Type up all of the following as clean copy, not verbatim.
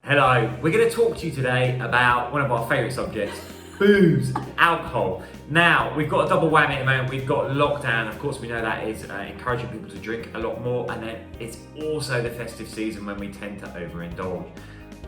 Hello, we're going to talk to you today about one of our favourite subjects, booze, alcohol. Now, we've got a double whammy at the moment. We've got lockdown. Of course, we know that is encouraging people to drink a lot more, and then it's also the festive season when we tend to overindulge.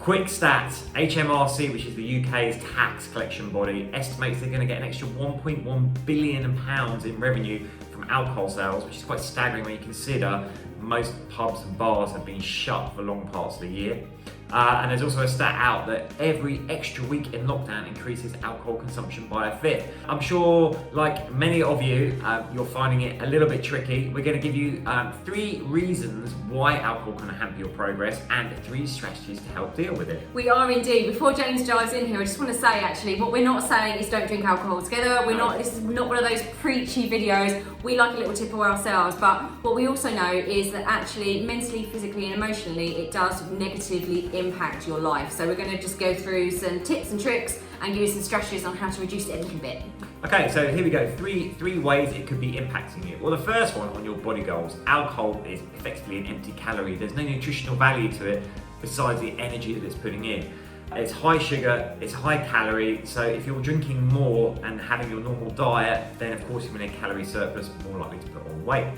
Quick stats, HMRC, which is the UK's tax collection body, estimates they're going to get an extra £1.1 billion in revenue from alcohol sales, which is quite staggering when you consider most pubs and bars have been shut for long parts of the year. And there's also a stat out that every extra week in lockdown increases alcohol consumption by a fifth. I'm sure, like many of you, you're finding it a little bit tricky. We're going to give you 3 reasons why alcohol can hamper your progress and 3 strategies to help deal with it. We are indeed. Before James dives in here, I just want to say actually, what we're not saying is don't drink alcohol together. This is not one of those preachy videos. We like a little tipple ourselves, but what we also know is that actually mentally, physically and emotionally, it does negatively impact your life. So we're going to just go through some tips and tricks and give you some strategies on how to reduce it a little bit. Okay, so here we go. Three ways it could be impacting you. Well, the first one on your body goals. Alcohol is effectively an empty calorie. There's no nutritional value to it besides the energy that it's putting in. It's high sugar, it's high calorie, so if you're drinking more and having your normal diet, then of course you're in a calorie surplus, more likely to put on weight.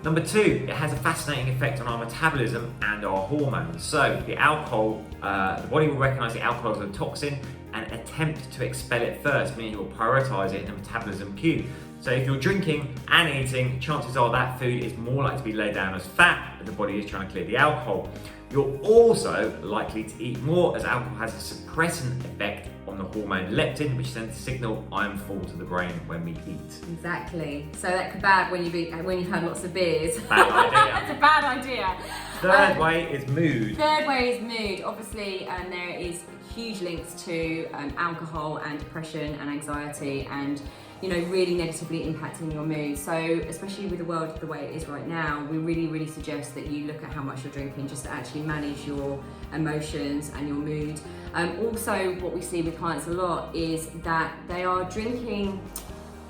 Number 2, it has a fascinating effect on our metabolism and our hormones. So the alcohol, the body will recognise the alcohol as a toxin and attempt to expel it first, meaning it will prioritise it in the metabolism queue. So if you're drinking and eating, chances are that food is more likely to be laid down as fat, and the body is trying to clear the alcohol. You're also likely to eat more, as alcohol has a suppressant effect on the hormone leptin, which sends a signal I'm full to the brain when we eat. Exactly. So that could be bad when you've had lots of beers. Bad idea. That's a bad idea. Third way is mood. Third way is mood. Obviously, there is huge links to alcohol and depression and anxiety and really negatively impacting your mood. So especially with the world the way it is right now, we really suggest that you look at how much you're drinking just to actually manage your emotions and your mood. Also, what we see with clients a lot is that they are drinking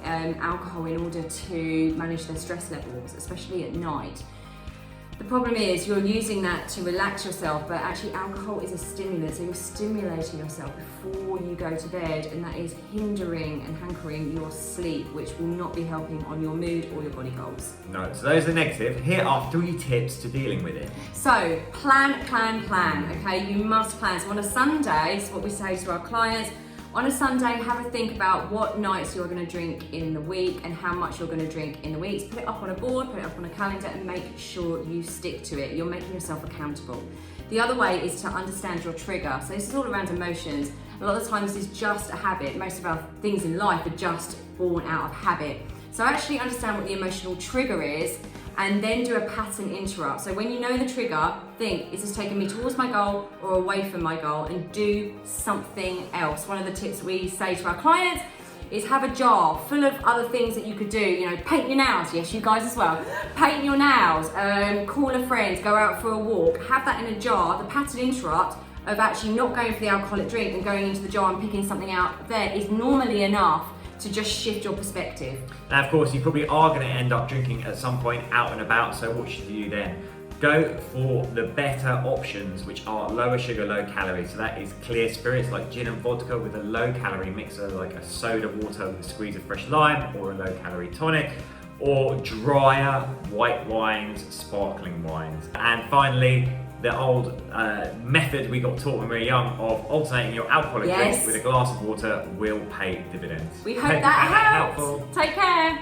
alcohol in order to manage their stress levels, especially at night. The problem is you're using that to relax yourself, but actually alcohol is a stimulant, so you're stimulating yourself before you go to bed, and that is hindering and hankering your sleep, which will not be helping on your mood or your body goals. No, so those are negative. Here are 3 tips to dealing with it. So plan, okay? You must plan. So on a Sunday, this is what we say to our clients, on a Sunday, have a think about what nights you're going to drink in the week and how much you're going to drink in the week. So put it up on a board, put it up on a calendar, and make sure you stick to it. You're making yourself accountable. The other way is to understand your trigger. So this is all around emotions. A lot of the time this is just a habit. Most of our things in life are just born out of habit. So actually understand what the emotional trigger is and then do a pattern interrupt. So when you know the trigger, think, is this taking me towards my goal or away from my goal, and do something else. One of the tips we say to our clients is have a jar full of other things that you could do. Paint your nails, yes, you guys as well. Paint your nails, call a friend, go out for a walk. Have that in a jar. The pattern interrupt of actually not going for the alcoholic drink and going into the jar and picking something out there is normally enough to just shift your perspective. Now, of course, you probably are going to end up drinking at some point out and about, so what should you do then? Go for the better options, which are lower sugar, low calorie. So that is clear spirits like gin and vodka with a low calorie mixer, like a soda water with a squeeze of fresh lime, or a low calorie tonic, or drier white wines, sparkling wines. And finally, the old method we got taught when we were young of alternating your alcoholic drink with a glass of water will pay dividends. We hope that helps. Helpful. Take care.